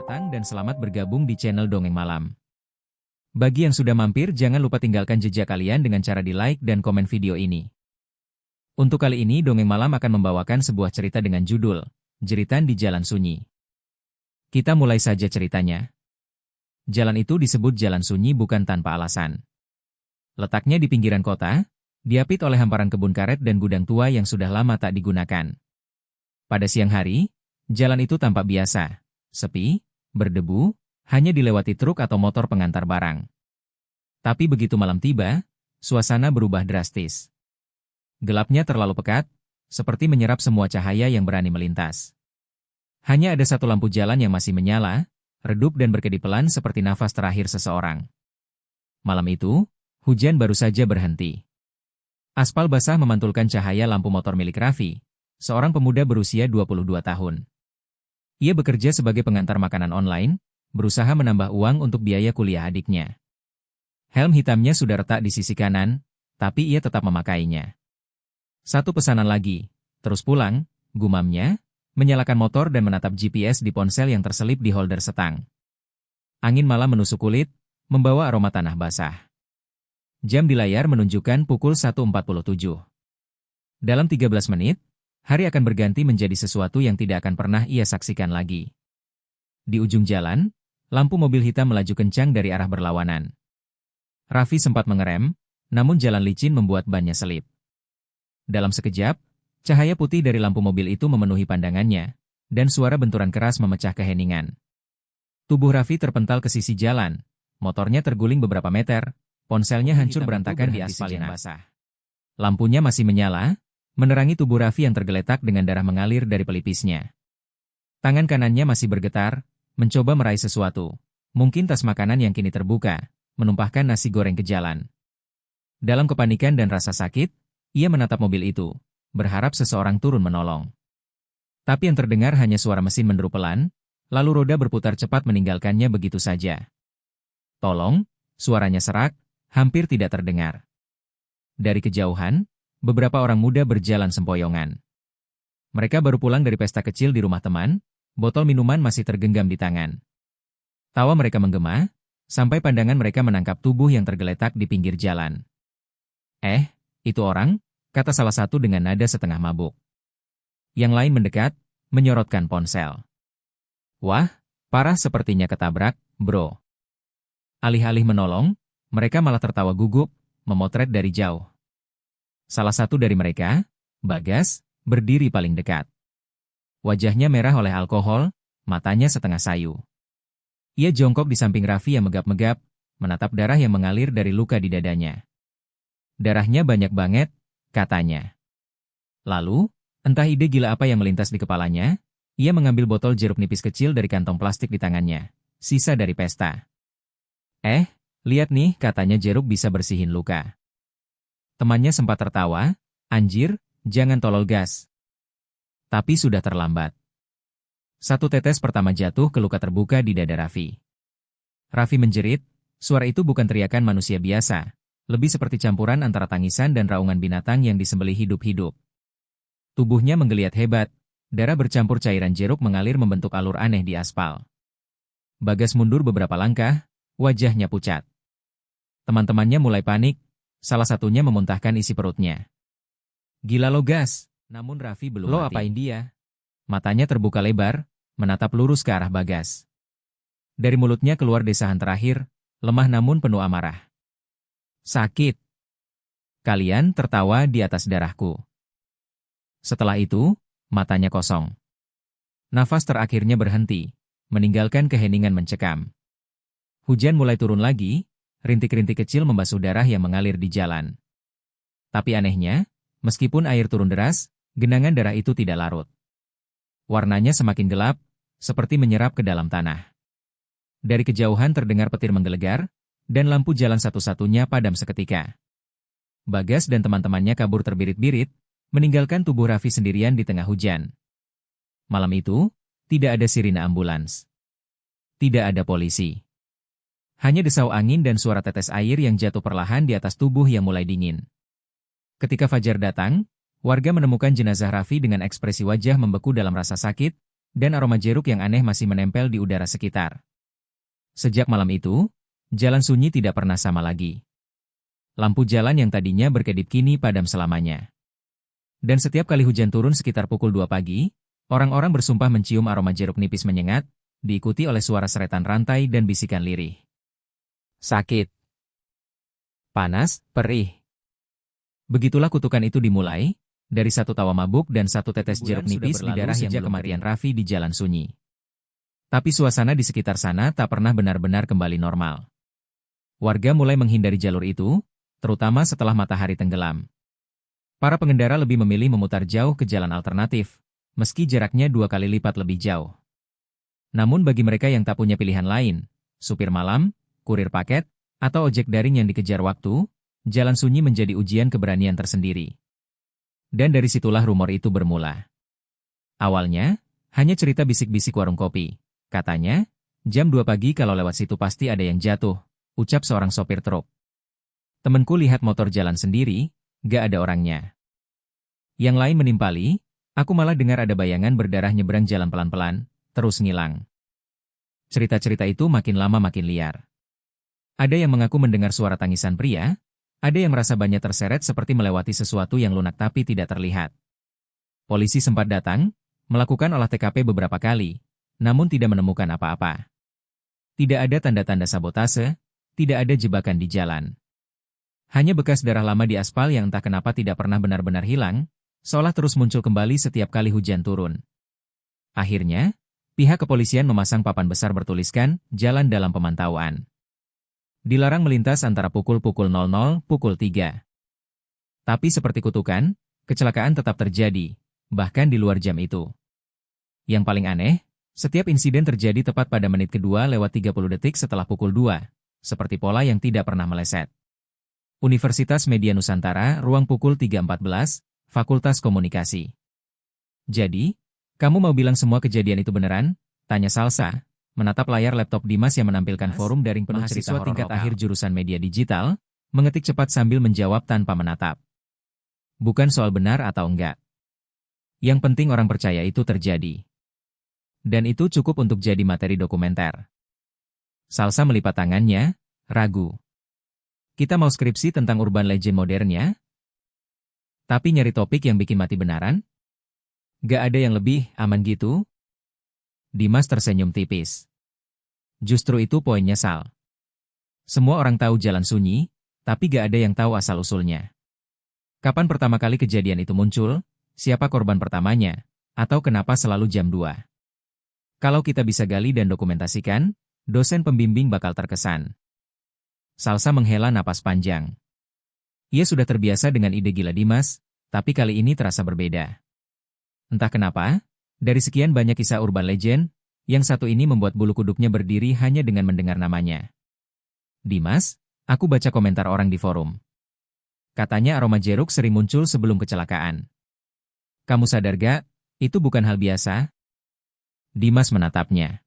datang dan selamat bergabung di channel Dongeng Malam. Bagi yang sudah mampir, jangan lupa tinggalkan jejak kalian dengan cara di-like dan komen video ini. Untuk kali ini, Dongeng Malam akan membawakan sebuah cerita dengan judul, Jeritan di Jalan Sunyi. Kita mulai saja ceritanya. Jalan itu disebut Jalan Sunyi bukan tanpa alasan. Letaknya di pinggiran kota, diapit oleh hamparan kebun karet dan gudang tua yang sudah lama tak digunakan. Pada siang hari, jalan itu tampak biasa, sepi, berdebu, hanya dilewati truk atau motor pengantar barang. Tapi begitu malam tiba, suasana berubah drastis. Gelapnya terlalu pekat, seperti menyerap semua cahaya yang berani melintas. Hanya ada satu lampu jalan yang masih menyala, redup dan berkedip pelan seperti nafas terakhir seseorang. Malam itu, hujan baru saja berhenti. Aspal basah memantulkan cahaya lampu motor milik Raffi, seorang pemuda berusia 22 tahun. Ia bekerja sebagai pengantar makanan online, berusaha menambah uang untuk biaya kuliah adiknya. Helm hitamnya sudah retak di sisi kanan, tapi ia tetap memakainya. Satu pesanan lagi, terus pulang, gumamnya, menyalakan motor dan menatap GPS di ponsel yang terselip di holder setang. Angin malam menusuk kulit, membawa aroma tanah basah. Jam di layar menunjukkan pukul 1.47. Dalam 13 menit, hari akan berganti menjadi sesuatu yang tidak akan pernah ia saksikan lagi. Di ujung jalan, lampu mobil hitam melaju kencang dari arah berlawanan. Raffi sempat mengerem, namun jalan licin membuat bannya selip. Dalam sekejap, cahaya putih dari lampu mobil itu memenuhi pandangannya, dan suara benturan keras memecah keheningan. Tubuh Raffi terpental ke sisi jalan, motornya terguling beberapa meter, ponselnya hancur berantakan di aspal yang basah. Lampunya masih menyala, menerangi tubuh Raffi yang tergeletak dengan darah mengalir dari pelipisnya. Tangan kanannya masih bergetar, mencoba meraih sesuatu. Mungkin tas makanan yang kini terbuka, menumpahkan nasi goreng ke jalan. Dalam kepanikan dan rasa sakit, ia menatap mobil itu, berharap seseorang turun menolong. Tapi yang terdengar hanya suara mesin menderu pelan, lalu roda berputar cepat meninggalkannya begitu saja. Tolong, suaranya serak, hampir tidak terdengar. Dari kejauhan, beberapa orang muda berjalan sempoyongan. Mereka baru pulang dari pesta kecil di rumah teman, botol minuman masih tergenggam di tangan. Tawa mereka menggema, sampai pandangan mereka menangkap tubuh yang tergeletak di pinggir jalan. Itu orang, kata salah satu dengan nada setengah mabuk. Yang lain mendekat, menyorotkan ponsel. Wah, parah sepertinya ketabrak, bro. Alih-alih menolong, mereka malah tertawa gugup, memotret dari jauh. Salah satu dari mereka, Bagas, berdiri paling dekat. Wajahnya merah oleh alkohol, matanya setengah sayu. Ia jongkok di samping Raffi yang megap-megap, menatap darah yang mengalir dari luka di dadanya. Darahnya banyak banget, katanya. Lalu, entah ide gila apa yang melintas di kepalanya, ia mengambil botol jeruk nipis kecil dari kantong plastik di tangannya, sisa dari pesta. Lihat nih, katanya jeruk bisa bersihin luka. Temannya sempat tertawa, anjir, jangan tolol gas. Tapi sudah terlambat. Satu tetes pertama jatuh ke luka terbuka di dada Raffi. Raffi menjerit, suara itu bukan teriakan manusia biasa, lebih seperti campuran antara tangisan dan raungan binatang yang disembelih hidup-hidup. Tubuhnya menggeliat hebat, darah bercampur cairan jeruk mengalir membentuk alur aneh di aspal. Bagas mundur beberapa langkah, wajahnya pucat. Teman-temannya mulai panik, salah satunya memuntahkan isi perutnya. Gila lo gas, namun Raffi belum mati. Lo apain dia? Matanya terbuka lebar, menatap lurus ke arah Bagas. Dari mulutnya keluar desahan terakhir, lemah namun penuh amarah. Sakit. Kalian tertawa di atas darahku. Setelah itu, matanya kosong. Nafas terakhirnya berhenti, meninggalkan keheningan mencekam. Hujan mulai turun lagi, rintik-rintik kecil membasuh darah yang mengalir di jalan. Tapi anehnya, meskipun air turun deras, genangan darah itu tidak larut. Warnanya semakin gelap, seperti menyerap ke dalam tanah. Dari kejauhan terdengar petir menggelegar, dan lampu jalan satu-satunya padam seketika. Bagas dan teman-temannya kabur terbirit-birit, meninggalkan tubuh Raffi sendirian di tengah hujan. Malam itu, tidak ada sirine ambulans. Tidak ada polisi. Hanya desau angin dan suara tetes air yang jatuh perlahan di atas tubuh yang mulai dingin. Ketika fajar datang, warga menemukan jenazah Raffi dengan ekspresi wajah membeku dalam rasa sakit, dan aroma jeruk yang aneh masih menempel di udara sekitar. Sejak malam itu, jalan sunyi tidak pernah sama lagi. Lampu jalan yang tadinya berkedip kini padam selamanya. Dan setiap kali hujan turun sekitar pukul 2 pagi, orang-orang bersumpah mencium aroma jeruk nipis menyengat, diikuti oleh suara seretan rantai dan bisikan lirih. Sakit. Panas, perih. Begitulah kutukan itu dimulai, dari satu tawa mabuk dan satu tetes jeruk nipis di darah sejak kematian Raffi di jalan sunyi. Tapi suasana di sekitar sana tak pernah benar-benar kembali normal. Warga mulai menghindari jalur itu, terutama setelah matahari tenggelam. Para pengendara lebih memilih memutar jauh ke jalan alternatif, meski jaraknya 2 kali lipat lebih jauh. Namun bagi mereka yang tak punya pilihan lain, supir malam, kurir paket, atau ojek daring yang dikejar waktu, jalan sunyi menjadi ujian keberanian tersendiri. Dan dari situlah rumor itu bermula. Awalnya, hanya cerita bisik-bisik warung kopi. Katanya, jam 2 pagi kalau lewat situ pasti ada yang jatuh, ucap seorang sopir truk. Temenku lihat motor jalan sendiri, gak ada orangnya. Yang lain menimpali, aku malah dengar ada bayangan berdarah nyebrang jalan pelan-pelan, terus ngilang. Cerita-cerita itu makin lama makin liar. Ada yang mengaku mendengar suara tangisan pria, ada yang merasa banyak terseret seperti melewati sesuatu yang lunak tapi tidak terlihat. Polisi sempat datang, melakukan olah TKP beberapa kali, namun tidak menemukan apa-apa. Tidak ada tanda-tanda sabotase, tidak ada jebakan di jalan. Hanya bekas darah lama di aspal yang entah kenapa tidak pernah benar-benar hilang, seolah terus muncul kembali setiap kali hujan turun. Akhirnya, pihak kepolisian memasang papan besar bertuliskan, jalan dalam pemantauan. Dilarang melintas antara pukul-pukul 00, pukul 3. Tapi seperti kutukan, kecelakaan tetap terjadi, bahkan di luar jam itu. Yang paling aneh, setiap insiden terjadi tepat pada menit kedua lewat 30 detik setelah pukul 2, seperti pola yang tidak pernah meleset. Universitas Media Nusantara, ruang pukul 3.14, Fakultas Komunikasi. Jadi, kamu mau bilang semua kejadian itu beneran? Tanya Salsa, menatap layar laptop Dimas yang menampilkan forum daring penuh cerita tingkat akhir jurusan media digital, mengetik cepat sambil menjawab tanpa menatap. Bukan soal benar atau enggak. Yang penting orang percaya itu terjadi. Dan itu cukup untuk jadi materi dokumenter. Salsa melipat tangannya, ragu. Kita mau skripsi tentang urban legend modernnya? Tapi nyari topik yang bikin mati benaran? Gak ada yang lebih aman gitu? Dimas tersenyum tipis. Justru itu poinnya Sal. Semua orang tahu jalan sunyi, tapi gak ada yang tahu asal-usulnya. Kapan pertama kali kejadian itu muncul, siapa korban pertamanya, atau kenapa selalu jam 2. Kalau kita bisa gali dan dokumentasikan, dosen pembimbing bakal terkesan. Salsa menghela napas panjang. Ia sudah terbiasa dengan ide gila Dimas, tapi kali ini terasa berbeda. Entah kenapa, dari sekian banyak kisah urban legend, yang satu ini membuat bulu kuduknya berdiri hanya dengan mendengar namanya. Dimas, aku baca komentar orang di forum. Katanya aroma jeruk sering muncul sebelum kecelakaan. Kamu sadar gak, itu bukan hal biasa? Dimas menatapnya.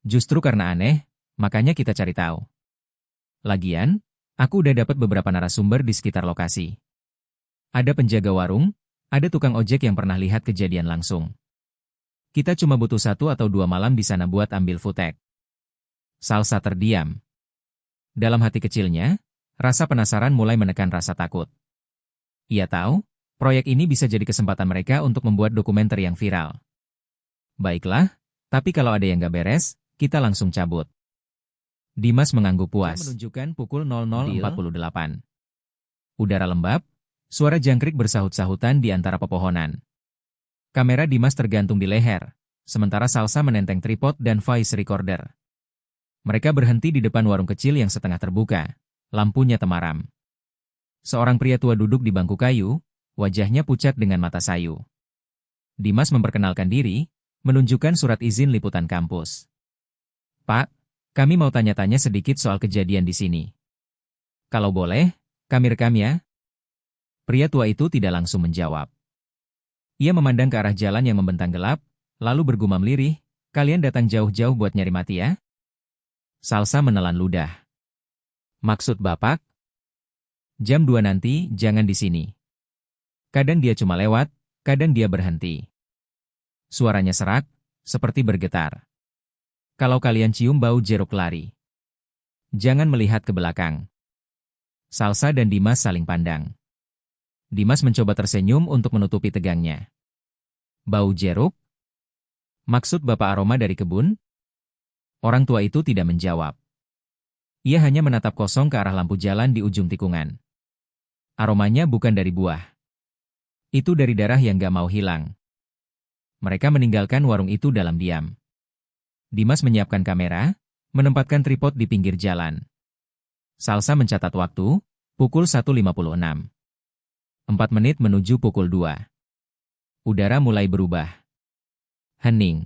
Justru karena aneh, makanya kita cari tahu. Lagian, aku udah dapat beberapa narasumber di sekitar lokasi. Ada penjaga warung, ada tukang ojek yang pernah lihat kejadian langsung. Kita cuma butuh 1 atau 2 malam di sana buat ambil footage. Salsa terdiam. Dalam hati kecilnya, rasa penasaran mulai menekan rasa takut. Ia tahu, proyek ini bisa jadi kesempatan mereka untuk membuat dokumenter yang viral. Baiklah, tapi kalau ada yang gak beres, kita langsung cabut. Dimas mengangguk puas. Menunjukkan pukul 00.48. Udara lembab, suara jangkrik bersahut-sahutan di antara pepohonan. Kamera Dimas tergantung di leher, sementara Salsa menenteng tripod dan voice recorder. Mereka berhenti di depan warung kecil yang setengah terbuka, lampunya temaram. Seorang pria tua duduk di bangku kayu, wajahnya pucat dengan mata sayu. Dimas memperkenalkan diri, menunjukkan surat izin liputan kampus. Pak, kami mau tanya-tanya sedikit soal kejadian di sini. Kalau boleh, kami rekam ya. Pria tua itu tidak langsung menjawab. Ia memandang ke arah jalan yang membentang gelap, lalu bergumam lirih, kalian datang jauh-jauh buat nyari mati ya? Salsa menelan ludah. Maksud Bapak? Jam 2 nanti, jangan di sini. Kadang dia cuma lewat, kadang dia berhenti. Suaranya serak, seperti bergetar. Kalau kalian cium bau jeruk lari, jangan melihat ke belakang. Salsa dan Dimas saling pandang. Dimas mencoba tersenyum untuk menutupi tegangnya. Bau jeruk? Maksud Bapak aroma dari kebun? Orang tua itu tidak menjawab. Ia hanya menatap kosong ke arah lampu jalan di ujung tikungan. Aromanya bukan dari buah. Itu dari darah yang gak mau hilang. Mereka meninggalkan warung itu dalam diam. Dimas menyiapkan kamera, menempatkan tripod di pinggir jalan. Salsa mencatat waktu, pukul 1.56. 4 menit menuju pukul 2. Udara mulai berubah. Hening.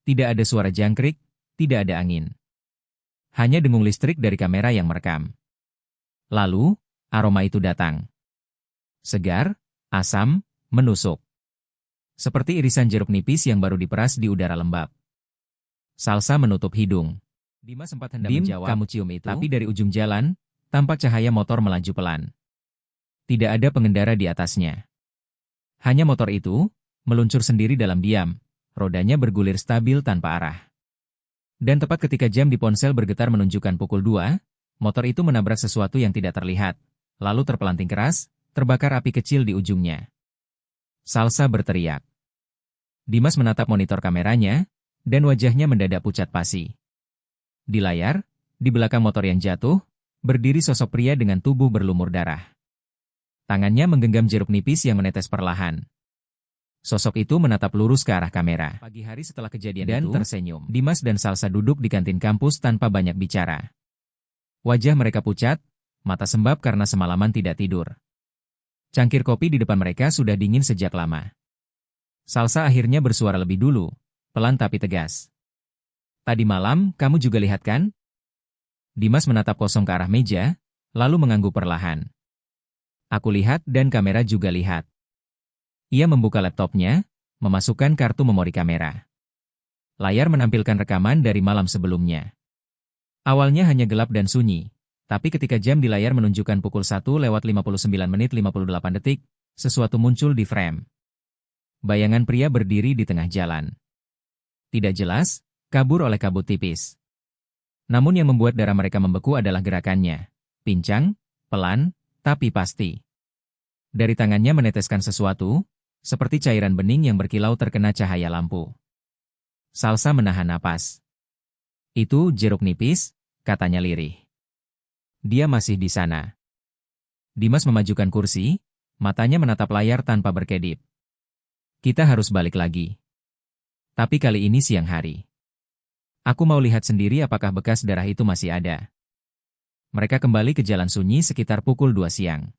Tidak ada suara jangkrik, tidak ada angin. Hanya dengung listrik dari kamera yang merekam. Lalu, aroma itu datang. Segar, asam, menusuk. Seperti irisan jeruk nipis yang baru diperas di udara lembab. Salsa menutup hidung. Dimas sempat hendak menjawab, kamu cium itu? Tapi dari ujung jalan, tampak cahaya motor melaju pelan. Tidak ada pengendara di atasnya. Hanya motor itu, meluncur sendiri dalam diam, rodanya bergulir stabil tanpa arah. Dan tepat ketika jam di ponsel bergetar menunjukkan pukul 2, motor itu menabrak sesuatu yang tidak terlihat, lalu terpelanting keras, terbakar api kecil di ujungnya. Salsa berteriak. Dimas menatap monitor kameranya, dan wajahnya mendadak pucat pasi. Di layar, di belakang motor yang jatuh, berdiri sosok pria dengan tubuh berlumur darah. Tangannya menggenggam jeruk nipis yang menetes perlahan. Sosok itu menatap lurus ke arah kamera. Pagi hari setelah kejadian dan itu, tersenyum. Dimas dan Salsa duduk di kantin kampus tanpa banyak bicara. Wajah mereka pucat, mata sembab karena semalaman tidak tidur. Cangkir kopi di depan mereka sudah dingin sejak lama. Salsa akhirnya bersuara lebih dulu, pelan tapi tegas. Tadi malam, kamu juga lihat kan? Dimas menatap kosong ke arah meja, lalu mengangguk perlahan. Aku lihat dan kamera juga lihat. Ia membuka laptopnya, memasukkan kartu memori kamera. Layar menampilkan rekaman dari malam sebelumnya. Awalnya hanya gelap dan sunyi, tapi ketika jam di layar menunjukkan pukul 1:59:58, sesuatu muncul di frame. Bayangan pria berdiri di tengah jalan. Tidak jelas, kabur oleh kabut tipis. Namun yang membuat darah mereka membeku adalah gerakannya. Pincang, pelan, tapi pasti. Dari tangannya meneteskan sesuatu, seperti cairan bening yang berkilau terkena cahaya lampu. Salsa menahan napas. Itu jeruk nipis, katanya lirih. Dia masih di sana. Dimas memajukan kursi, matanya menatap layar tanpa berkedip. Kita harus balik lagi. Tapi kali ini siang hari. Aku mau lihat sendiri apakah bekas darah itu masih ada. Mereka kembali ke jalan sunyi sekitar pukul 2 siang.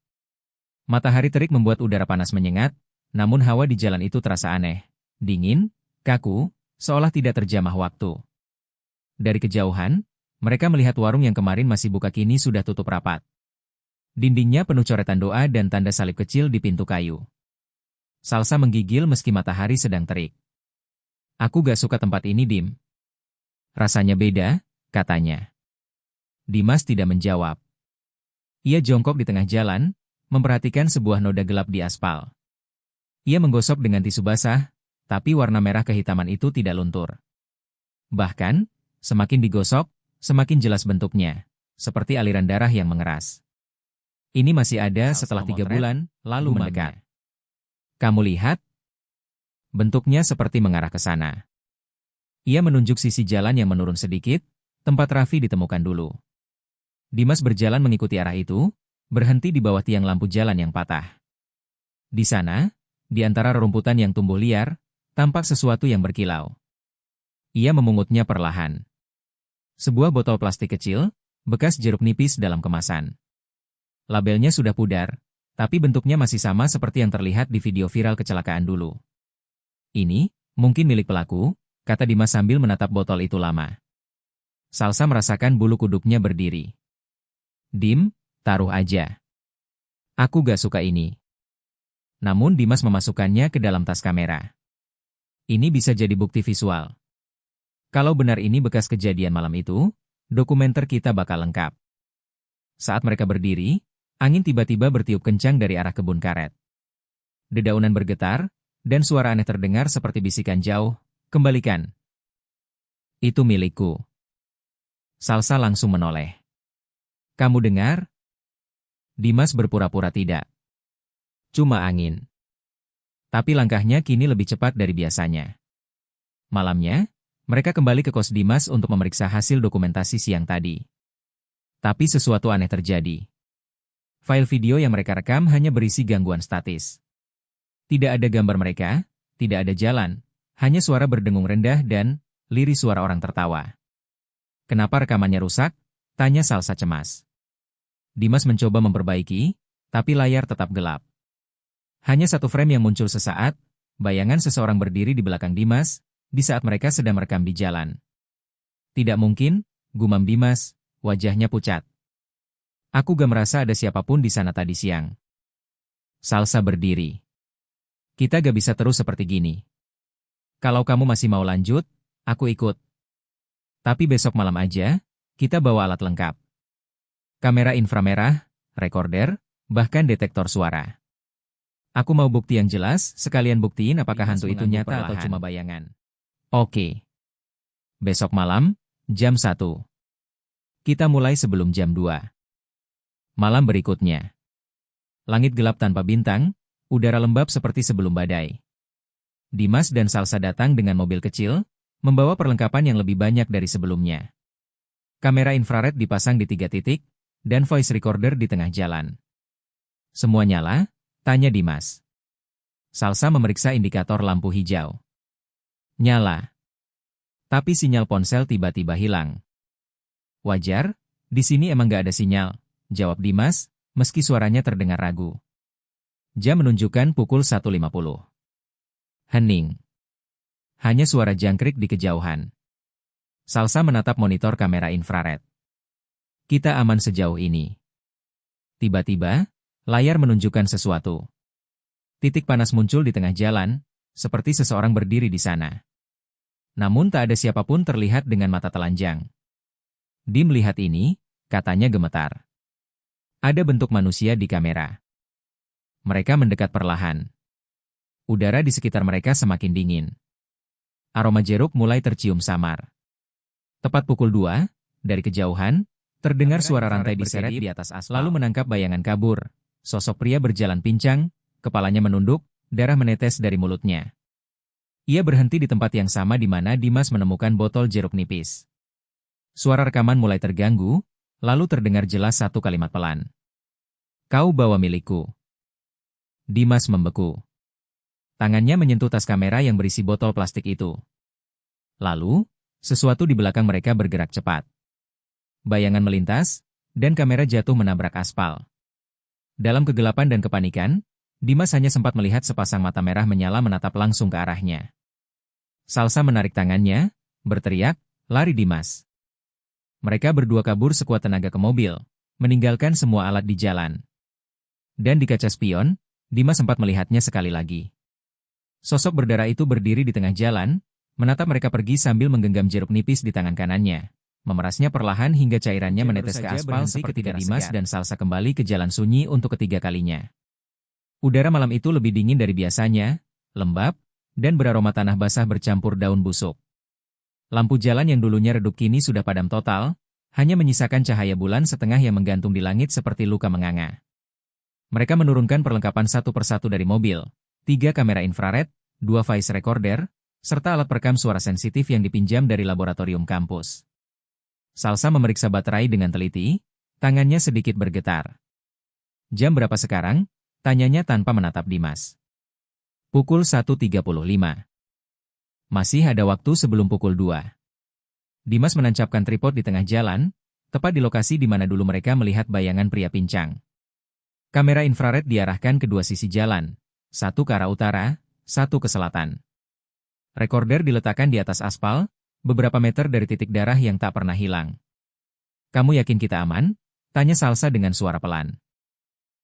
Matahari terik membuat udara panas menyengat, namun hawa di jalan itu terasa aneh, dingin, kaku, seolah tidak terjamah waktu. Dari kejauhan, mereka melihat warung yang kemarin masih buka kini sudah tutup rapat. Dindingnya penuh coretan doa dan tanda salib kecil di pintu kayu. Salsa menggigil meski matahari sedang terik. Aku gak suka tempat ini, Dim. Rasanya beda, katanya. Dimas tidak menjawab. Ia jongkok di tengah jalan, memperhatikan sebuah noda gelap di aspal. Ia menggosok dengan tisu basah, tapi warna merah kehitaman itu tidak luntur. Bahkan, semakin digosok, semakin jelas bentuknya, seperti aliran darah yang mengeras. Ini masih ada setelah 3 bulan, lalu mendekat. Kamu lihat? Bentuknya seperti mengarah ke sana. Ia menunjuk sisi jalan yang menurun sedikit, tempat Raffi ditemukan dulu. Dimas berjalan mengikuti arah itu, berhenti di bawah tiang lampu jalan yang patah. Di sana, di antara rerumputan yang tumbuh liar, tampak sesuatu yang berkilau. Ia memungutnya perlahan. Sebuah botol plastik kecil, bekas jeruk nipis dalam kemasan. Labelnya sudah pudar, tapi bentuknya masih sama seperti yang terlihat di video viral kecelakaan dulu. Ini, mungkin milik pelaku, kata Dimas sambil menatap botol itu lama. Salsa merasakan bulu kuduknya berdiri. Dim, taruh aja. Aku gak suka ini. Namun Dimas memasukkannya ke dalam tas kamera. Ini bisa jadi bukti visual. Kalau benar ini bekas kejadian malam itu, dokumenter kita bakal lengkap. Saat mereka berdiri, angin tiba-tiba bertiup kencang dari arah kebun karet. Dedaunan bergetar, dan suara aneh terdengar seperti bisikan jauh, Kembalikan. Itu milikku. Salsa langsung menoleh. Kamu dengar? Dimas berpura-pura tidak. Cuma angin. Tapi langkahnya kini lebih cepat dari biasanya. Malamnya, mereka kembali ke kos Dimas untuk memeriksa hasil dokumentasi siang tadi. Tapi sesuatu aneh terjadi. File video yang mereka rekam hanya berisi gangguan statis. Tidak ada gambar mereka, tidak ada jalan, hanya suara berdengung rendah dan lirik suara orang tertawa. Kenapa rekamannya rusak? Tanya Salsa cemas. Dimas mencoba memperbaiki, tapi layar tetap gelap. Hanya satu frame yang muncul sesaat, bayangan seseorang berdiri di belakang Dimas, di saat mereka sedang merekam di jalan. Tidak mungkin, gumam Dimas, wajahnya pucat. Aku gak merasa ada siapapun di sana tadi siang. Salsa berdiri. Kita gak bisa terus seperti gini. Kalau kamu masih mau lanjut, aku ikut. Tapi besok malam aja, kita bawa alat lengkap. Kamera inframerah, recorder, bahkan detektor suara. Aku mau bukti yang jelas, sekalian buktiin apakah hantu itu nyata atau cuma bayangan. Oke. Besok malam, jam 1. Kita mulai sebelum jam 2. Malam berikutnya. Langit gelap tanpa bintang, udara lembab seperti sebelum badai. Dimas dan Salsa datang dengan mobil kecil, membawa perlengkapan yang lebih banyak dari sebelumnya. Kamera infrared dipasang di 3 titik, dan voice recorder di tengah jalan. Semua nyala? Tanya Dimas. Salsa memeriksa indikator lampu hijau. Nyala. Tapi sinyal ponsel tiba-tiba hilang. Wajar, di sini emang gak ada sinyal, jawab Dimas, meski suaranya terdengar ragu. Jam menunjukkan pukul 1.50. Hening. Hanya suara jangkrik di kejauhan. Salsa menatap monitor kamera infrared. Kita aman sejauh ini. Tiba-tiba, layar menunjukkan sesuatu. Titik panas muncul di tengah jalan, seperti seseorang berdiri di sana. Namun tak ada siapapun terlihat dengan mata telanjang. Dim melihat ini, katanya gemetar. Ada bentuk manusia di kamera. Mereka mendekat perlahan. Udara di sekitar mereka semakin dingin. Aroma jeruk mulai tercium samar. Tepat pukul 2, dari kejauhan, terdengar suara rantai diseret di atas aspal. Lalu menangkap bayangan kabur. Sosok pria berjalan pincang, kepalanya menunduk, darah menetes dari mulutnya. Ia berhenti di tempat yang sama di mana Dimas menemukan botol jeruk nipis. Suara rekaman mulai terganggu, lalu terdengar jelas satu kalimat pelan. Kau bawa milikku. Dimas membeku. Tangannya menyentuh tas kamera yang berisi botol plastik itu. Lalu, sesuatu di belakang mereka bergerak cepat. Bayangan melintas, dan kamera jatuh menabrak aspal. Dalam kegelapan dan kepanikan, Dimas hanya sempat melihat sepasang mata merah menyala menatap langsung ke arahnya. Salsa menarik tangannya, berteriak, lari Dimas. Mereka berdua kabur sekuat tenaga ke mobil, meninggalkan semua alat di jalan. Dan di kaca spion, Dimas sempat melihatnya sekali lagi. Sosok berdarah itu berdiri di tengah jalan, menatap mereka pergi sambil menggenggam jeruk nipis di tangan kanannya. Memerasnya perlahan hingga cairannya menetes ke aspal seperti Dimas dan Salsa kembali ke jalan sunyi untuk ketiga kalinya. Udara malam itu lebih dingin dari biasanya, lembab, dan beraroma tanah basah bercampur daun busuk. Lampu jalan yang dulunya redup kini sudah padam total, hanya menyisakan cahaya bulan setengah yang menggantung di langit seperti luka menganga. Mereka menurunkan perlengkapan satu persatu dari mobil, 3 kamera infrared, 2 voice recorder, serta alat perekam suara sensitif yang dipinjam dari laboratorium kampus. Salsa memeriksa baterai dengan teliti, tangannya sedikit bergetar. Jam berapa sekarang? Tanyanya tanpa menatap Dimas. Pukul 1.35. Masih ada waktu sebelum pukul 2. Dimas menancapkan tripod di tengah jalan, tepat di lokasi di mana dulu mereka melihat bayangan pria pincang. Kamera infrared diarahkan ke dua sisi jalan, satu ke arah utara, satu ke selatan. Recorder diletakkan di atas aspal, beberapa meter dari titik darah yang tak pernah hilang. Kamu yakin kita aman? Tanya Salsa dengan suara pelan.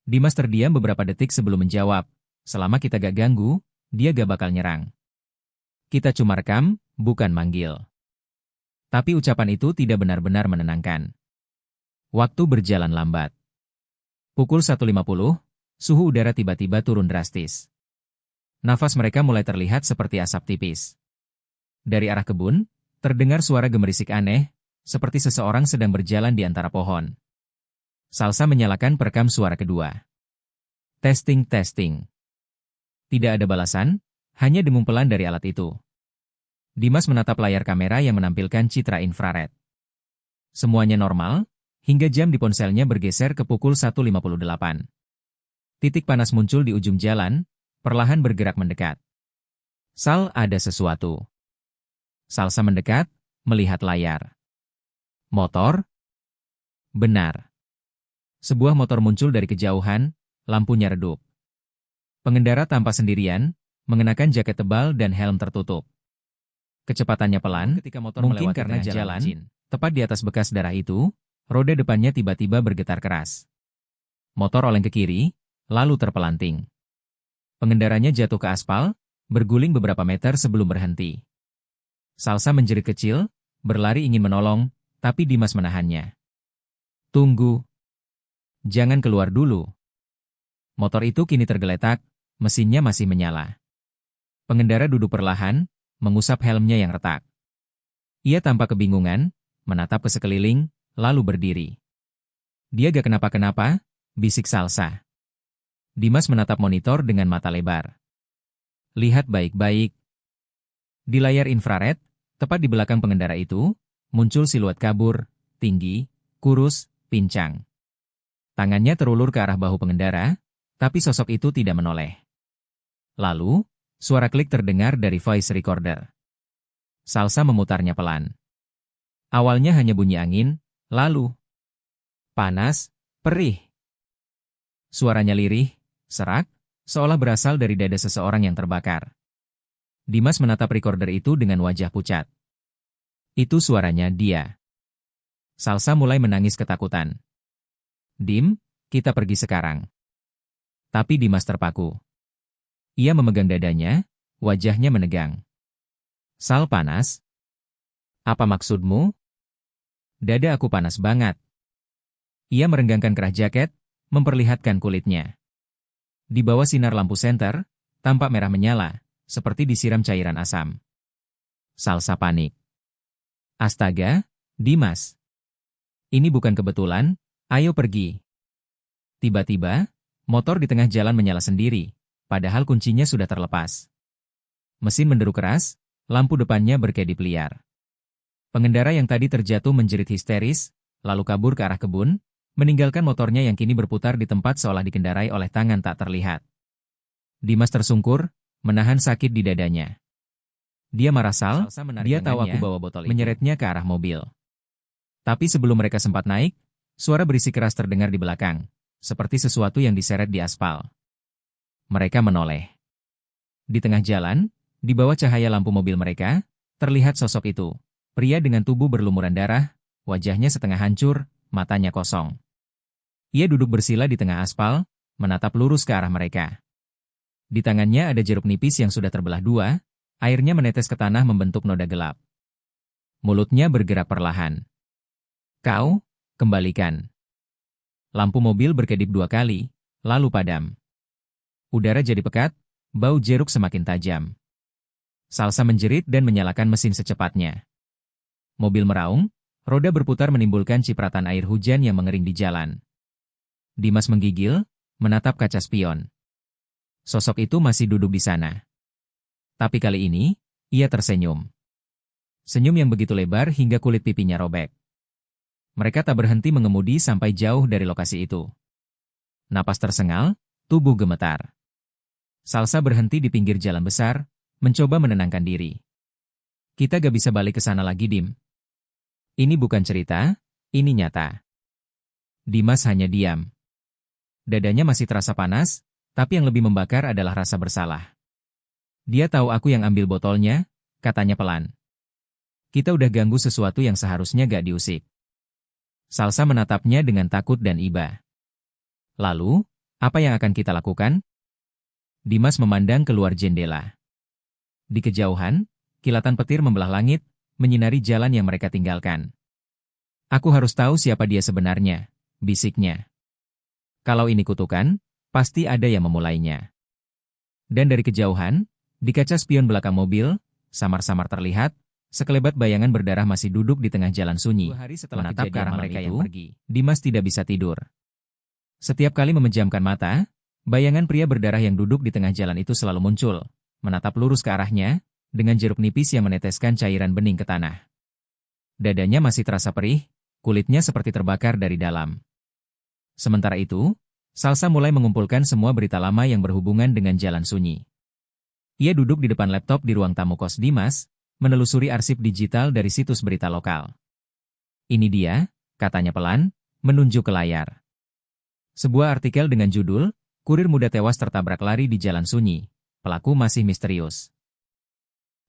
Dimas terdiam beberapa detik sebelum menjawab. Selama kita gak ganggu, dia gak bakal nyerang. Kita cuma rekam, bukan manggil. Tapi ucapan itu tidak benar-benar menenangkan. Waktu berjalan lambat. Pukul 1.50, suhu udara tiba-tiba turun drastis. Nafas mereka mulai terlihat seperti asap tipis. Dari arah kebun, terdengar suara gemerisik aneh, seperti seseorang sedang berjalan di antara pohon. Salsa menyalakan perekam suara kedua. Testing, testing. Tidak ada balasan, hanya dengung pelan dari alat itu. Dimas menatap layar kamera yang menampilkan citra infrared. Semuanya normal, hingga jam di ponselnya bergeser ke pukul 1.58. Titik panas muncul di ujung jalan, perlahan bergerak mendekat. Sal, ada sesuatu. Salsa mendekat, melihat layar. Motor? Benar. Sebuah motor muncul dari kejauhan, lampunya redup. Pengendara tampak sendirian, mengenakan jaket tebal dan helm tertutup. Kecepatannya pelan, ketika motor mungkin karena jalan licin. Tepat di atas bekas darah itu, roda depannya tiba-tiba bergetar keras. Motor oleng ke kiri, lalu terpelanting. Pengendaranya jatuh ke aspal, berguling beberapa meter sebelum berhenti. Salsa menjerit kecil, berlari ingin menolong, tapi Dimas menahannya. Tunggu. Jangan keluar dulu. Motor itu kini tergeletak, mesinnya masih menyala. Pengendara duduk perlahan, mengusap helmnya yang retak. Ia tampak kebingungan, menatap ke sekeliling, lalu berdiri. Dia gak kenapa-kenapa, bisik Salsa. Dimas menatap monitor dengan mata lebar. Lihat baik-baik. Di layar infrared, tepat di belakang pengendara itu, muncul siluet kabur, tinggi, kurus, pincang. Tangannya terulur ke arah bahu pengendara, tapi sosok itu tidak menoleh. Lalu, suara klik terdengar dari voice recorder. Salsa memutarnya pelan. Awalnya hanya bunyi angin, lalu panas, perih. Suaranya lirih, serak, seolah berasal dari dada seseorang yang terbakar. Dimas menatap recorder itu dengan wajah pucat. Itu suaranya dia. Salsa mulai menangis ketakutan. Dim, kita pergi sekarang. Tapi Dimas terpaku. Ia memegang dadanya, wajahnya menegang. Sal, panas? Apa maksudmu? Dada aku panas banget. Ia merenggangkan kerah jaket, memperlihatkan kulitnya. Di bawah sinar lampu senter, tampak merah menyala, seperti disiram cairan asam. Salsa panik. Astaga, Dimas. Ini bukan kebetulan, ayo pergi. Tiba-tiba, motor di tengah jalan menyala sendiri, padahal kuncinya sudah terlepas. Mesin menderu keras, lampu depannya berkedip liar. Pengendara yang tadi terjatuh menjerit histeris, lalu kabur ke arah kebun, meninggalkan motornya yang kini berputar di tempat seolah dikendarai oleh tangan tak terlihat. Dimas tersungkur, menahan sakit di dadanya. Dia marah Sal, dia tahu aku bawa botol itu, menyeretnya ke arah mobil. Tapi sebelum mereka sempat naik, suara berisik keras terdengar di belakang, seperti sesuatu yang diseret di aspal. Mereka menoleh. Di tengah jalan, di bawah cahaya lampu mobil mereka, terlihat sosok itu, pria dengan tubuh berlumuran darah, wajahnya setengah hancur, matanya kosong. Ia duduk bersila di tengah aspal, menatap lurus ke arah mereka. Di tangannya ada jeruk nipis yang sudah terbelah dua, airnya menetes ke tanah membentuk noda gelap. Mulutnya bergerak perlahan. Kau, kembalikan. Lampu mobil berkedip 2 kali, lalu padam. Udara jadi pekat, bau jeruk semakin tajam. Salsa menjerit dan menyalakan mesin secepatnya. Mobil meraung, roda berputar menimbulkan cipratan air hujan yang mengering di jalan. Dimas menggigil, menatap kaca spion. Sosok itu masih duduk di sana. Tapi kali ini, ia tersenyum. Senyum yang begitu lebar hingga kulit pipinya robek. Mereka tak berhenti mengemudi sampai jauh dari lokasi itu. Napas tersengal, tubuh gemetar. Salsa berhenti di pinggir jalan besar, mencoba menenangkan diri. Kita gak bisa balik ke sana lagi, Dim. Ini bukan cerita, ini nyata. Dimas hanya diam. Dadanya masih terasa panas, tapi yang lebih membakar adalah rasa bersalah. Dia tahu aku yang ambil botolnya, katanya pelan. Kita udah ganggu sesuatu yang seharusnya gak diusik. Salsa menatapnya dengan takut dan iba. Lalu, apa yang akan kita lakukan? Dimas memandang keluar jendela. Di kejauhan, kilatan petir membelah langit, menyinari jalan yang mereka tinggalkan. Aku harus tahu siapa dia sebenarnya, bisiknya. Kalau ini kutukan, pasti ada yang memulainya. Dan dari kejauhan, di kaca spion belakang mobil, samar-samar terlihat, sekelebat bayangan berdarah masih duduk di tengah jalan sunyi. 2 hari setelah menatap ke arah mereka yang pergi, Dimas tidak bisa tidur. Setiap kali memejamkan mata, bayangan pria berdarah yang duduk di tengah jalan itu selalu muncul, menatap lurus ke arahnya, dengan jeruk nipis yang meneteskan cairan bening ke tanah. Dadanya masih terasa perih, kulitnya seperti terbakar dari dalam. Sementara itu, Salsa mulai mengumpulkan semua berita lama yang berhubungan dengan jalan sunyi. Ia duduk di depan laptop di ruang tamu kos Dimas, menelusuri arsip digital dari situs berita lokal. Ini dia, katanya pelan, menunjuk ke layar. Sebuah artikel dengan judul, Kurir muda tewas tertabrak lari di jalan sunyi, pelaku masih misterius.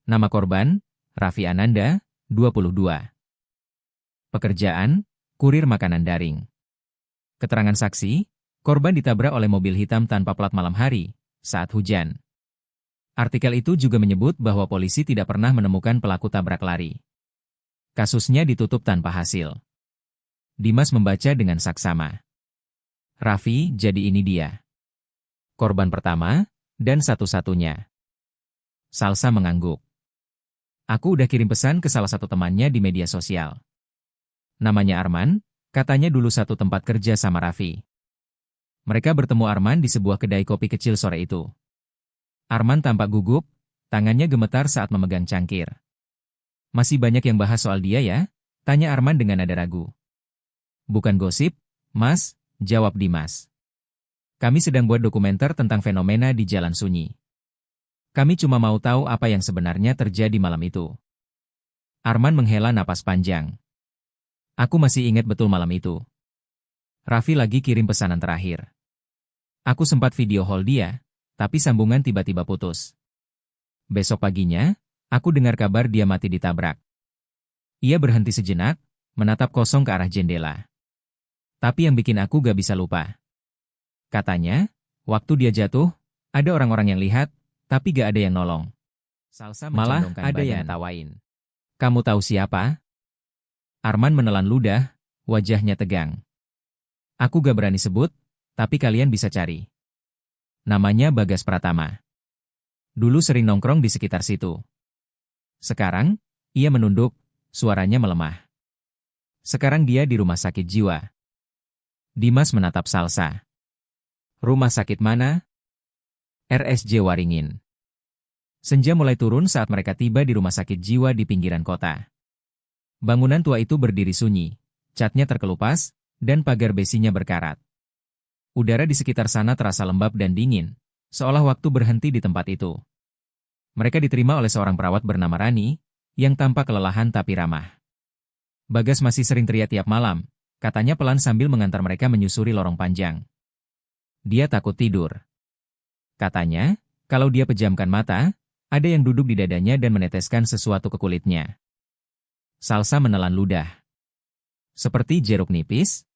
Nama korban, Raffi Ananda, 22. Pekerjaan, kurir makanan daring. Keterangan saksi, korban ditabrak oleh mobil hitam tanpa plat malam hari, saat hujan. Artikel itu juga menyebut bahwa polisi tidak pernah menemukan pelaku tabrak lari. Kasusnya ditutup tanpa hasil. Dimas membaca dengan saksama. Raffi, jadi ini dia. Korban pertama, dan satu-satunya. Salsa mengangguk. Aku udah kirim pesan ke salah satu temannya di media sosial. Namanya Arman, katanya dulu satu tempat kerja sama Raffi. Mereka bertemu Arman di sebuah kedai kopi kecil sore itu. Arman tampak gugup, tangannya gemetar saat memegang cangkir. Masih banyak yang bahas soal dia ya? Tanya Arman dengan nada ragu. Bukan gosip, Mas, jawab Dimas. Kami sedang buat dokumenter tentang fenomena di jalan sunyi. Kami cuma mau tahu apa yang sebenarnya terjadi malam itu. Arman menghela napas panjang. Aku masih ingat betul malam itu. Raffi lagi kirim pesanan terakhir. Aku sempat video call dia, tapi sambungan tiba-tiba putus. Besok paginya, aku dengar kabar dia mati ditabrak. Ia berhenti sejenak, menatap kosong ke arah jendela. Tapi yang bikin aku gak bisa lupa. Katanya, waktu dia jatuh, ada orang-orang yang lihat, tapi gak ada yang nolong. Salsa malah ada yang tawain. Kamu tahu siapa? Arman menelan ludah, wajahnya tegang. Aku gak berani sebut, tapi kalian bisa cari. Namanya Bagas Pratama. Dulu sering nongkrong di sekitar situ. Sekarang, ia menunduk, suaranya melemah. Sekarang dia di rumah sakit jiwa. Dimas menatap Salsa. Rumah sakit mana? RSJ Waringin. Senja mulai turun saat mereka tiba di rumah sakit jiwa di pinggiran kota. Bangunan tua itu berdiri sunyi, catnya terkelupas, dan pagar besinya berkarat. Udara di sekitar sana terasa lembab dan dingin, seolah waktu berhenti di tempat itu. Mereka diterima oleh seorang perawat bernama Rani, yang tampak kelelahan tapi ramah. Bagas masih sering teriak tiap malam, katanya pelan sambil mengantar mereka menyusuri lorong panjang. Dia takut tidur. Katanya, kalau dia pejamkan mata, ada yang duduk di dadanya dan meneteskan sesuatu ke kulitnya. Salsa menelan ludah. Seperti jeruk nipis.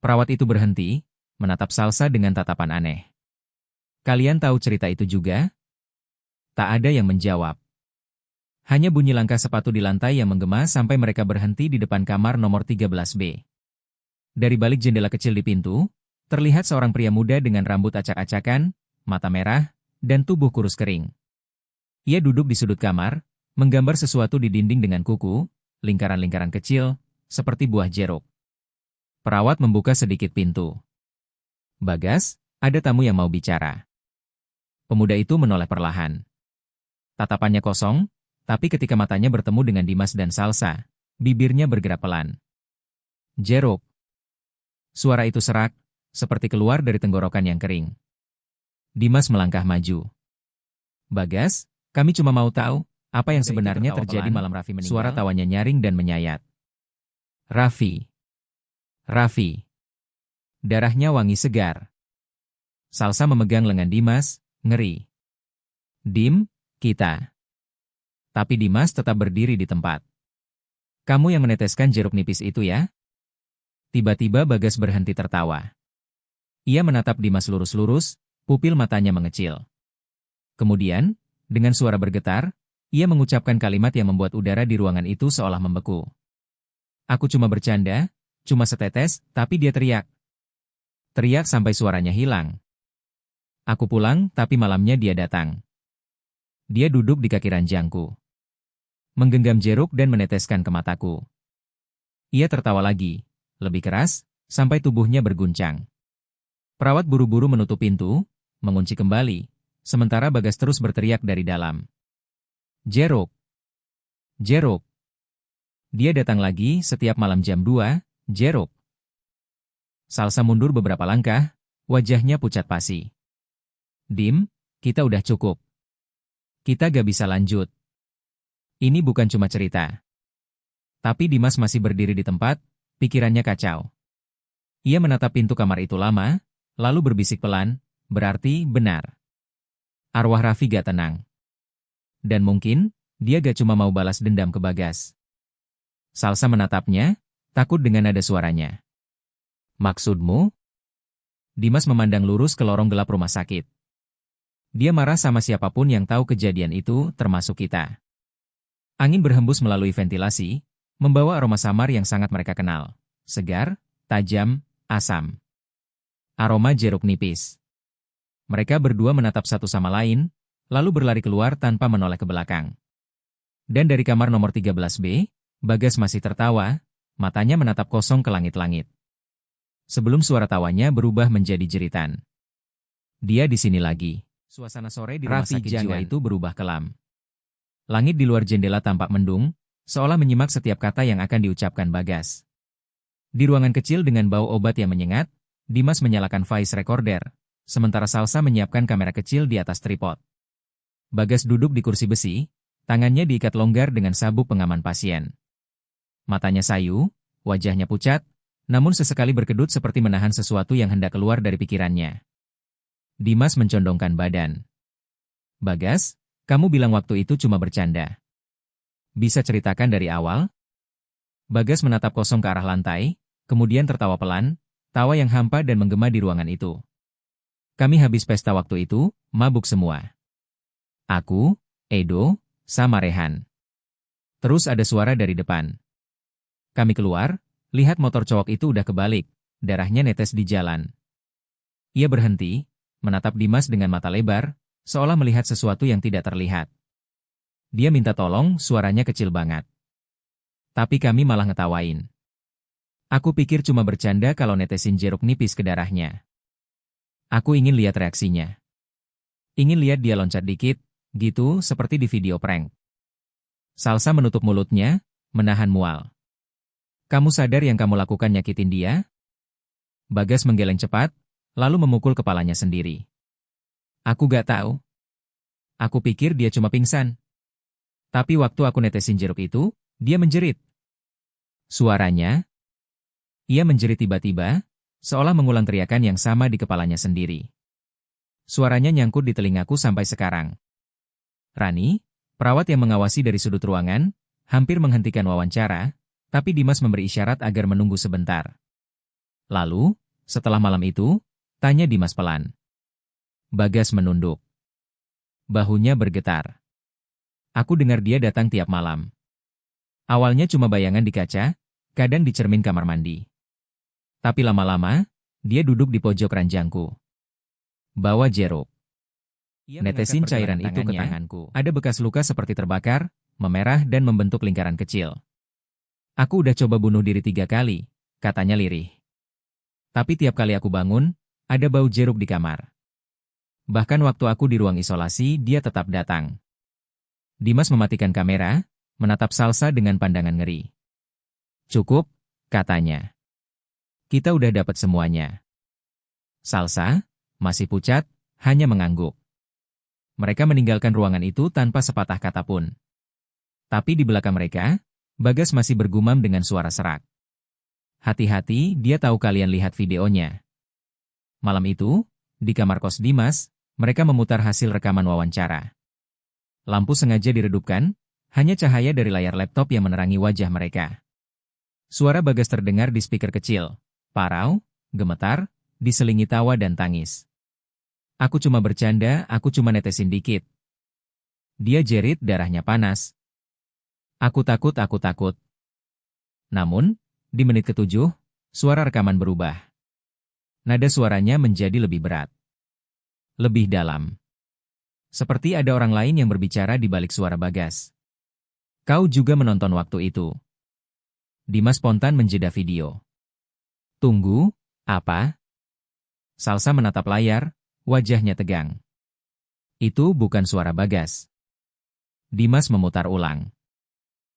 Perawat itu berhenti, menatap Salsa dengan tatapan aneh. Kalian tahu cerita itu juga? Tak ada yang menjawab. Hanya bunyi langkah sepatu di lantai yang menggema sampai mereka berhenti di depan kamar nomor 13B. Dari balik jendela kecil di pintu, terlihat seorang pria muda dengan rambut acak-acakan, mata merah, dan tubuh kurus kering. Ia duduk di sudut kamar, menggambar sesuatu di dinding dengan kuku, lingkaran-lingkaran kecil, seperti buah jeruk. Perawat membuka sedikit pintu. Bagas, ada tamu yang mau bicara. Pemuda itu menoleh perlahan. Tatapannya kosong, tapi ketika matanya bertemu dengan Dimas dan Salsa, bibirnya bergerak pelan. Jeruk. Suara itu serak, seperti keluar dari tenggorokan yang kering. Dimas melangkah maju. Bagas, kami cuma mau tahu, apa yang sebenarnya terjadi malam Raffi meninggal. Suara tawanya nyaring dan menyayat. Raffi. Raffi. Darahnya wangi segar. Salsa memegang lengan Dimas, ngeri. Dim, kita. Tapi Dimas tetap berdiri di tempat. Kamu yang meneteskan jeruk nipis itu ya? Tiba-tiba Bagas berhenti tertawa. Ia menatap Dimas lurus-lurus, pupil matanya mengecil. Kemudian, dengan suara bergetar, ia mengucapkan kalimat yang membuat udara di ruangan itu seolah membeku. Aku cuma bercanda, cuma setetes, tapi dia teriak. Teriak sampai suaranya hilang. Aku pulang, tapi malamnya dia datang. Dia duduk di kaki ranjangku. Menggenggam jeruk dan meneteskan ke mataku. Ia tertawa lagi, lebih keras, sampai tubuhnya berguncang. Perawat buru-buru menutup pintu, mengunci kembali, sementara Bagas terus berteriak dari dalam. Jeruk! Jeruk! Dia datang lagi setiap malam jam 2, Jeruk. Salsa mundur beberapa langkah, wajahnya pucat pasi. Dim, kita udah cukup. Kita gak bisa lanjut. Ini bukan cuma cerita. Tapi Dimas masih berdiri di tempat, pikirannya kacau. Ia menatap pintu kamar itu lama, lalu berbisik pelan, berarti benar. Arwah Raffi gak tenang. Dan mungkin, dia gak cuma mau balas dendam ke Bagas. Salsa menatapnya, takut dengan nada suaranya. Maksudmu? Dimas memandang lurus ke lorong gelap rumah sakit. Dia marah sama siapapun yang tahu kejadian itu, termasuk kita. Angin berhembus melalui ventilasi, membawa aroma samar yang sangat mereka kenal. Segar, tajam, asam. Aroma jeruk nipis. Mereka berdua menatap satu sama lain, lalu berlari keluar tanpa menoleh ke belakang. Dan dari kamar nomor 13B, Bagas masih tertawa, matanya menatap kosong ke langit-langit. Sebelum suara tawanya berubah menjadi jeritan. Dia di sini lagi. Suasana sore di rumah sakit jiwa itu berubah kelam. Langit di luar jendela tampak mendung, seolah menyimak setiap kata yang akan diucapkan Bagas. Di ruangan kecil dengan bau obat yang menyengat, Dimas menyalakan voice recorder, sementara Salsa menyiapkan kamera kecil di atas tripod. Bagas duduk di kursi besi, tangannya diikat longgar dengan sabuk pengaman pasien. Matanya sayu, wajahnya pucat, namun sesekali berkedut seperti menahan sesuatu yang hendak keluar dari pikirannya. Dimas mencondongkan badan. Bagas, kamu bilang waktu itu cuma bercanda. Bisa ceritakan dari awal? Bagas menatap kosong ke arah lantai, kemudian tertawa pelan, tawa yang hampa dan menggema di ruangan itu. Kami habis pesta waktu itu, mabuk semua. Aku, Edo, sama Rehan. Terus ada suara dari depan. Kami keluar, lihat motor cowok itu udah kebalik, darahnya netes di jalan. Ia berhenti, menatap Dimas dengan mata lebar, seolah melihat sesuatu yang tidak terlihat. Dia minta tolong, suaranya kecil banget. Tapi kami malah ngetawain. Aku pikir cuma bercanda kalau netesin jeruk nipis ke darahnya. Aku ingin lihat reaksinya. Ingin lihat dia loncat dikit, gitu seperti di video prank. Salsa menutup mulutnya, menahan mual. Kamu sadar yang kamu lakukan nyakitin dia? Bagas menggeleng cepat, lalu memukul kepalanya sendiri. Aku gak tahu. Aku pikir dia cuma pingsan. Tapi waktu aku netesin jeruk itu, dia menjerit. Suaranya? Ia menjerit tiba-tiba, seolah mengulang teriakan yang sama di kepalanya sendiri. Suaranya nyangkut di telingaku sampai sekarang. Rani, perawat yang mengawasi dari sudut ruangan, hampir menghentikan wawancara, tapi Dimas memberi isyarat agar menunggu sebentar. Lalu, setelah malam itu, tanya Dimas pelan. Bagas menunduk. Bahunya bergetar. Aku dengar dia datang tiap malam. Awalnya cuma bayangan di kaca, kadang di cermin kamar mandi. Tapi lama-lama, dia duduk di pojok ranjangku. Bawa jeruk. Netesin cairan itu ke tanganku. Ada bekas luka seperti terbakar, memerah dan membentuk lingkaran kecil. Aku udah coba bunuh diri 3 kali, katanya lirih. Tapi tiap kali aku bangun, ada bau jeruk di kamar. Bahkan waktu aku di ruang isolasi, dia tetap datang. Dimas mematikan kamera, menatap Salsa dengan pandangan ngeri. Cukup, katanya. Kita udah dapat semuanya. Salsa, masih pucat, hanya mengangguk. Mereka meninggalkan ruangan itu tanpa sepatah kata pun. Tapi di belakang mereka, Bagas masih bergumam dengan suara serak. Hati-hati, dia tahu kalian lihat videonya. Malam itu, di kamar kos Dimas, mereka memutar hasil rekaman wawancara. Lampu sengaja diredupkan, hanya cahaya dari layar laptop yang menerangi wajah mereka. Suara Bagas terdengar di speaker kecil, parau, gemetar, diselingi tawa dan tangis. Aku cuma bercanda, aku cuma netesin dikit. Dia jerit, darahnya panas. Aku takut, aku takut. Namun, di menit ke-7, suara rekaman berubah. Nada suaranya menjadi lebih berat. Lebih dalam. Seperti ada orang lain yang berbicara di balik suara Bagas. Kau juga menonton waktu itu. Dimas spontan menjeda video. Tunggu, apa? Salsa menatap layar, wajahnya tegang. Itu bukan suara Bagas. Dimas memutar ulang.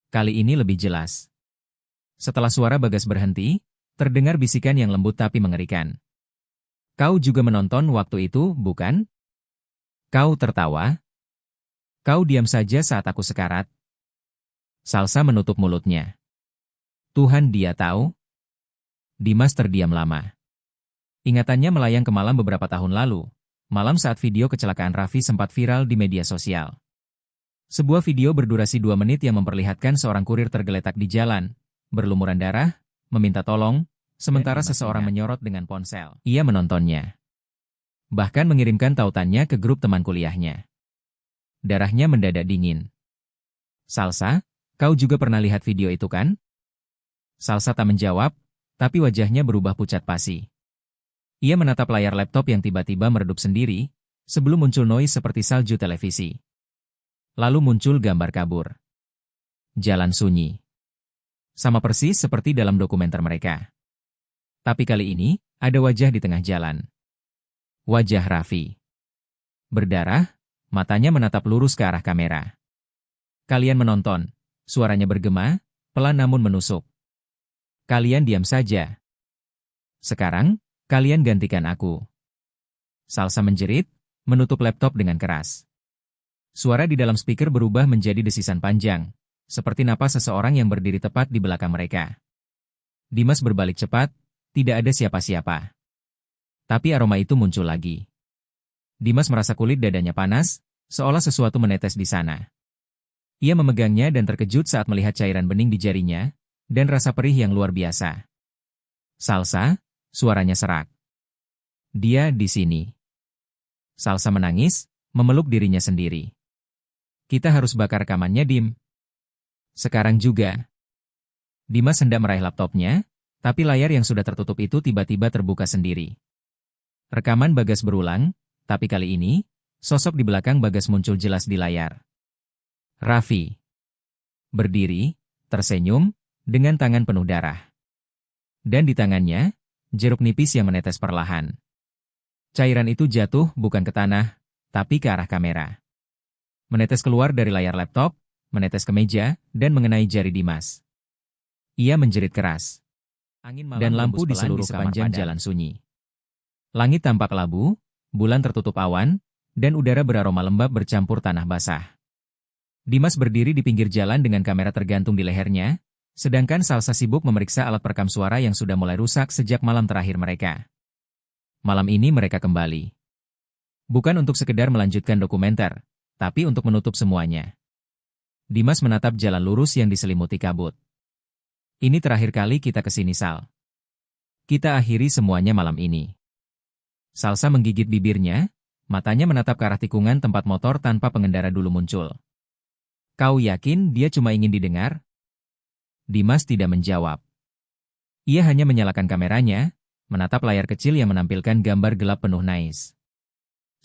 Kali ini lebih jelas. Setelah suara Bagas berhenti, terdengar bisikan yang lembut tapi mengerikan. Kau juga menonton waktu itu, bukan? Kau tertawa? Kau diam saja saat aku sekarat. Salsa menutup mulutnya. Tuhan, dia tahu. Dimas terdiam lama. Ingatannya melayang ke malam beberapa tahun lalu, malam saat video kecelakaan Raffi sempat viral di media sosial. Sebuah video berdurasi 2 menit yang memperlihatkan seorang kurir tergeletak di jalan, berlumuran darah, meminta tolong, sementara seseorang menyorot dengan ponsel. Ia menontonnya. Bahkan mengirimkan tautannya ke grup teman kuliahnya. Darahnya mendadak dingin. Salsa, kau juga pernah lihat video itu kan? Salsa tak menjawab, tapi wajahnya berubah pucat pasi. Ia menatap layar laptop yang tiba-tiba meredup sendiri, sebelum muncul noise seperti salju televisi. Lalu muncul gambar kabur. Jalan sunyi. Sama persis seperti dalam dokumenter mereka. Tapi kali ini, ada wajah di tengah jalan. Wajah Raffi. Berdarah, matanya menatap lurus ke arah kamera. Kalian menonton, suaranya bergema, pelan namun menusuk. Kalian diam saja. Sekarang, kalian gantikan aku. Salsa menjerit, menutup laptop dengan keras. Suara di dalam speaker berubah menjadi desisan panjang, seperti napas seseorang yang berdiri tepat di belakang mereka. Dimas berbalik cepat, tidak ada siapa-siapa. Tapi aroma itu muncul lagi. Dimas merasa kulit dadanya panas, seolah sesuatu menetes di sana. Ia memegangnya dan terkejut saat melihat cairan bening di jarinya, dan rasa perih yang luar biasa. Salsa, suaranya serak. Dia di sini. Salsa menangis, memeluk dirinya sendiri. Kita harus bakar rekamannya, Dim. Sekarang juga. Dimas hendak meraih laptopnya, tapi layar yang sudah tertutup itu tiba-tiba terbuka sendiri. Rekaman Bagas berulang, tapi kali ini, sosok di belakang Bagas muncul jelas di layar. Raffi. Berdiri, tersenyum, dengan tangan penuh darah. Dan di tangannya, jeruk nipis yang menetes perlahan. Cairan itu jatuh bukan ke tanah, tapi ke arah kamera. Menetes keluar dari layar laptop, menetes ke meja, dan mengenai jari Dimas. Ia menjerit keras. Angin malam dan lampu di seluruh sepanjang jalan sunyi. Langit tampak labu, bulan tertutup awan, dan udara beraroma lembab bercampur tanah basah. Dimas berdiri di pinggir jalan dengan kamera tergantung di lehernya, sedangkan Salsa sibuk memeriksa alat perekam suara yang sudah mulai rusak sejak malam terakhir mereka. Malam ini mereka kembali. Bukan untuk sekedar melanjutkan dokumenter, tapi untuk menutup semuanya. Dimas menatap jalan lurus yang diselimuti kabut. Ini terakhir kali kita kesini, Sal. Kita akhiri semuanya malam ini. Salsa menggigit bibirnya, matanya menatap ke arah tikungan tempat motor tanpa pengendara dulu muncul. Kau yakin dia cuma ingin didengar? Dimas tidak menjawab. Ia hanya menyalakan kameranya, menatap layar kecil yang menampilkan gambar gelap penuh noise.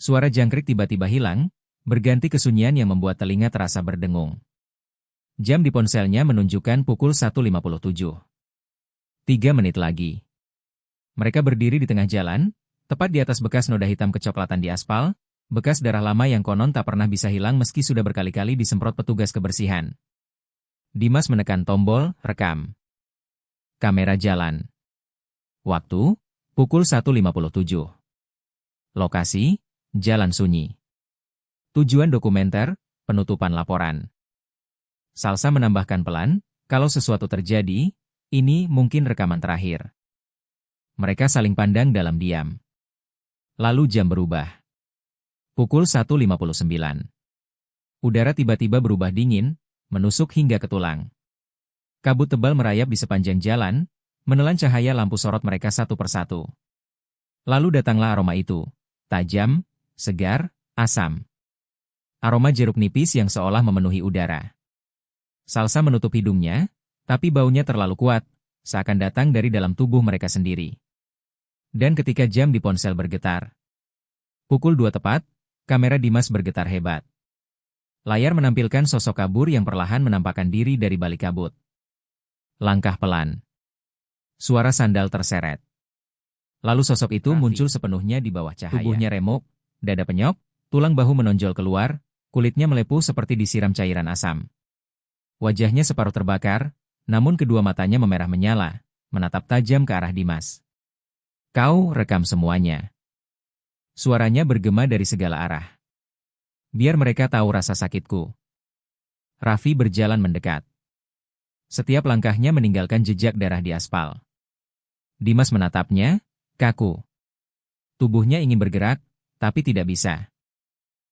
Suara jangkrik tiba-tiba hilang, berganti kesunyian yang membuat telinga terasa berdengung. Jam di ponselnya menunjukkan pukul 1.57. 3 menit lagi. Mereka berdiri di tengah jalan, tepat di atas bekas noda hitam kecoklatan di aspal, bekas darah lama yang konon tak pernah bisa hilang meski sudah berkali-kali disemprot petugas kebersihan. Dimas menekan tombol rekam. Kamera jalan. Waktu, pukul 1.57. Lokasi, jalan sunyi. Tujuan dokumenter, penutupan laporan. Salsa menambahkan pelan, kalau sesuatu terjadi, ini mungkin rekaman terakhir. Mereka saling pandang dalam diam. Lalu jam berubah. Pukul 1.59. Udara tiba-tiba berubah dingin, menusuk hingga ke tulang. Kabut tebal merayap di sepanjang jalan, menelan cahaya lampu sorot mereka satu persatu. Lalu datanglah aroma itu, tajam, segar, asam. Aroma jeruk nipis yang seolah memenuhi udara. Salsa menutup hidungnya, tapi baunya terlalu kuat, seakan datang dari dalam tubuh mereka sendiri. Dan ketika jam di ponsel bergetar, pukul 2 tepat, kamera Dimas bergetar hebat. Layar menampilkan sosok kabur yang perlahan menampakkan diri dari balik kabut. Langkah pelan. Suara sandal terseret. Lalu sosok itu muncul sepenuhnya di bawah cahaya. Tubuhnya remuk, dada penyok, tulang bahu menonjol keluar, kulitnya melepuh seperti disiram cairan asam. Wajahnya separuh terbakar, namun kedua matanya memerah menyala, menatap tajam ke arah Dimas. "Kau rekam semuanya." Suaranya bergema dari segala arah. "Biar mereka tahu rasa sakitku." Raffi berjalan mendekat. Setiap langkahnya meninggalkan jejak darah di aspal. Dimas menatapnya, kaku. Tubuhnya ingin bergerak, tapi tidak bisa.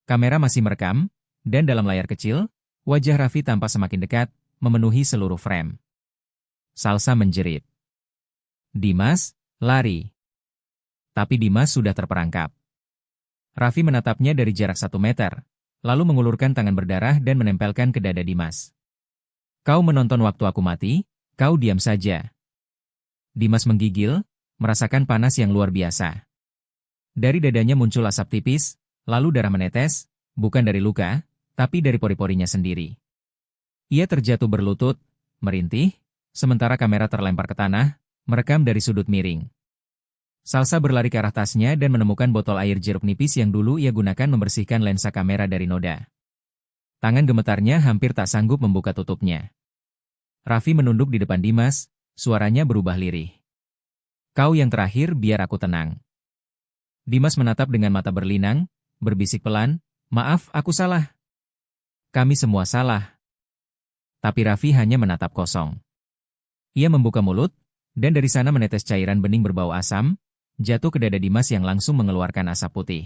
Kamera masih merekam, dan dalam layar kecil, wajah Raffi tampak semakin dekat, memenuhi seluruh frame. Salsa menjerit. "Dimas, lari." Tapi Dimas sudah terperangkap. Raffi menatapnya dari jarak 1 meter, lalu mengulurkan tangan berdarah dan menempelkan ke dada Dimas. "Kau menonton waktu aku mati, kau diam saja." Dimas menggigil, merasakan panas yang luar biasa. Dari dadanya muncul asap tipis, lalu darah menetes, bukan dari luka, tapi dari pori-porinya sendiri. Ia terjatuh berlutut, merintih, sementara kamera terlempar ke tanah, merekam dari sudut miring. Salsa berlari ke arah tasnya dan menemukan botol air jeruk nipis yang dulu ia gunakan membersihkan lensa kamera dari noda. Tangan gemetarnya hampir tak sanggup membuka tutupnya. Raffi menunduk di depan Dimas, suaranya berubah lirih. "Kau yang terakhir, biar aku tenang." Dimas menatap dengan mata berlinang, berbisik pelan, "Maaf, aku salah." "Kami semua salah." Tapi Raffi hanya menatap kosong. Ia membuka mulut, dan dari sana menetes cairan bening berbau asam, jatuh ke dada Dimas yang langsung mengeluarkan asap putih.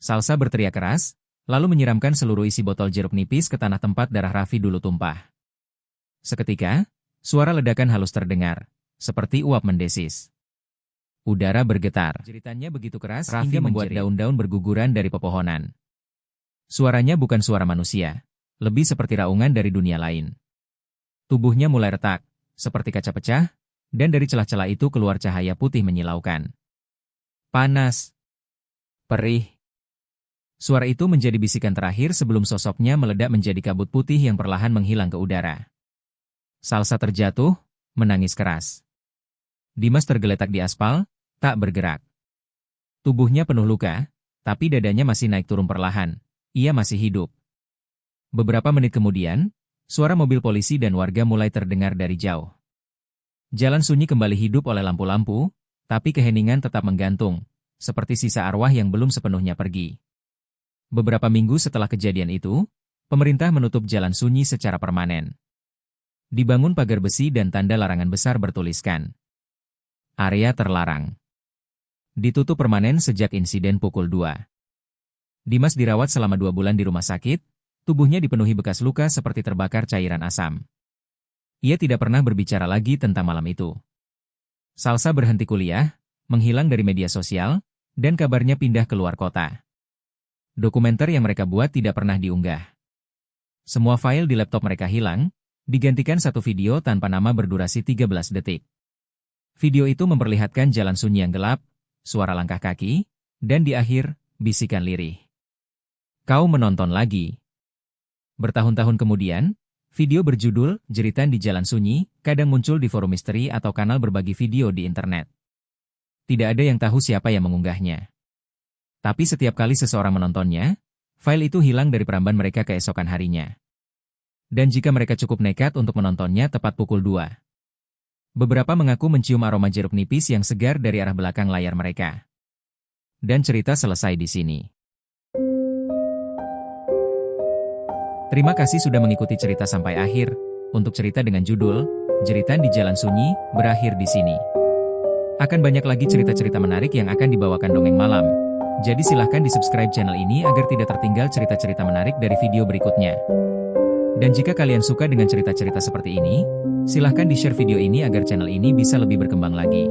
Salsa berteriak keras, lalu menyiramkan seluruh isi botol jeruk nipis ke tanah tempat darah Raffi dulu tumpah. Seketika, suara ledakan halus terdengar, seperti uap mendesis. Udara bergetar. Jeritannya begitu keras hingga membuat daun-daun berguguran dari pepohonan. Suaranya bukan suara manusia, lebih seperti raungan dari dunia lain. Tubuhnya mulai retak, seperti kaca pecah, dan dari celah-celah itu keluar cahaya putih menyilaukan. Panas. Perih. Suara itu menjadi bisikan terakhir sebelum sosoknya meledak menjadi kabut putih yang perlahan menghilang ke udara. Salsa terjatuh, menangis keras. Dimas tergeletak di aspal, tak bergerak. Tubuhnya penuh luka, tapi dadanya masih naik turun perlahan. Ia masih hidup. Beberapa menit kemudian, suara mobil polisi dan warga mulai terdengar dari jauh. Jalan sunyi kembali hidup oleh lampu-lampu, tapi keheningan tetap menggantung, seperti sisa arwah yang belum sepenuhnya pergi. Beberapa minggu setelah kejadian itu, pemerintah menutup jalan sunyi secara permanen. Dibangun pagar besi dan tanda larangan besar bertuliskan, "Area terlarang." Ditutup permanen sejak insiden pukul 2. Dimas dirawat selama 2 bulan di rumah sakit, tubuhnya dipenuhi bekas luka seperti terbakar cairan asam. Ia tidak pernah berbicara lagi tentang malam itu. Salsa berhenti kuliah, menghilang dari media sosial, dan kabarnya pindah ke luar kota. Dokumenter yang mereka buat tidak pernah diunggah. Semua file di laptop mereka hilang, digantikan satu video tanpa nama berdurasi 13 detik. Video itu memperlihatkan jalan sunyi yang gelap, suara langkah kaki, dan di akhir, bisikan lirih. "Kau menonton lagi." Bertahun-tahun kemudian, video berjudul "Jeritan di Jalan Sunyi" kadang muncul di forum misteri atau kanal berbagi video di internet. Tidak ada yang tahu siapa yang mengunggahnya. Tapi setiap kali seseorang menontonnya, file itu hilang dari peramban mereka keesokan harinya. Dan jika mereka cukup nekat untuk menontonnya tepat pukul 2. Beberapa mengaku mencium aroma jeruk nipis yang segar dari arah belakang layar mereka. Dan cerita selesai di sini. Terima kasih sudah mengikuti cerita sampai akhir. Untuk cerita dengan judul "Jeritan di Jalan Sunyi" berakhir di sini. Akan banyak lagi cerita-cerita menarik yang akan dibawakan Dongeng Malam. Jadi silahkan di-subscribe channel ini agar tidak tertinggal cerita-cerita menarik dari video berikutnya. Dan jika kalian suka dengan cerita-cerita seperti ini, silahkan di-share video ini agar channel ini bisa lebih berkembang lagi.